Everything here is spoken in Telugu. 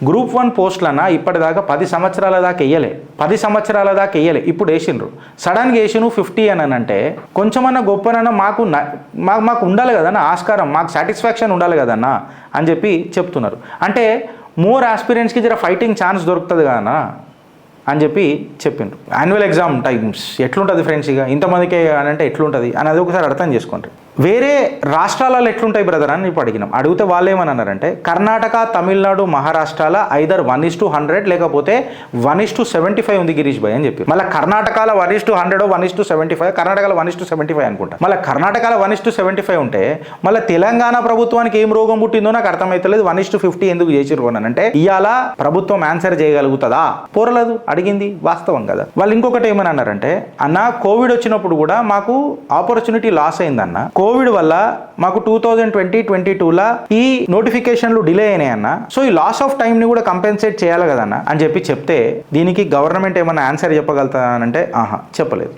గ్రూప్ 1 పోస్టులన్నా ఇప్పటిదాకా 10 సంవత్సరాల దాకా వేయలే ఇప్పుడు వేసిండ్రు. సడన్గా వేసిను 50 అని అంటే కొంచెమన్నా గొప్పనన్నా మాకు ఉండాలి కదన్నా, ఆస్కారం మాకు సాటిస్ఫాక్షన్ ఉండాలి కదన్నా అని చెప్పి చెప్తున్నారు. అంటే మోర్ ఆస్పిరెంట్స్కి జర ఫైటింగ్ ఛాన్స్ దొరుకుతుంది కదన్నా అని చెప్పి చెప్పిండ్రు. యాన్యువల్ ఎగ్జామ్ టైమ్స్ ఎట్లుంటుంది ఫ్రెండ్స్, ఇక ఇంతమందికి అని అంటే ఎట్లుంటుంది అని అది ఒకసారి అర్థం చేసుకోండి. వేరే రాష్ట్రాలలో ఎట్లుంటాయి బ్రదర్ అని ఇప్పుడు అడిగినాం. అడిగితే వాళ్ళు ఏమని అన్నారంటే కర్ణాటక, తమిళనాడు, మహారాష్ట్రాల ఐదర్ 1:100 లేకపోతే 1:75 ఉంది గిరీష్ భాయ్ అని చెప్పి. మళ్ళీ కర్ణాటకలో 1:100 1:75, కర్ణాటకలో 1:75 అనుకుంటా. మళ్ళీ కర్ణాటకలో 1:75 ఉంటే మళ్ళీ తెలంగాణ ప్రభుత్వానికి ఏం రోగం పుట్టిందో నాకు అర్థమవుతలేదు. 1:50 ఎందుకు చేసిర్రు అని అంటే ఇవాళ ప్రభుత్వం ఆన్సర్ చేయగలుగుతుందా? పోరలేదు, అడిగింది వాస్తవం కదా. వాళ్ళు ఇంకొకటి ఏమని అన్నారంటే అన్న కోవిడ్ వచ్చినప్పుడు కూడా మాకు ఆపర్చునిటీ లాస్ అయిందన్న. కోవిడ్ వల్ల మాకు 2020-22లా ఈ నోటిఫికేషన్లు డిలే అయినాయి అన్న. సో ఈ లాస్ ఆఫ్ టైం ని కూడా కంపెన్సేట్ చేయాలి కదన్న అని చెప్పి చెప్తే దీనికి గవర్నమెంట్ ఏమన్నా ఆన్సర్ చెప్పగలుగుతానంటే ఆహా చెప్పలేదు.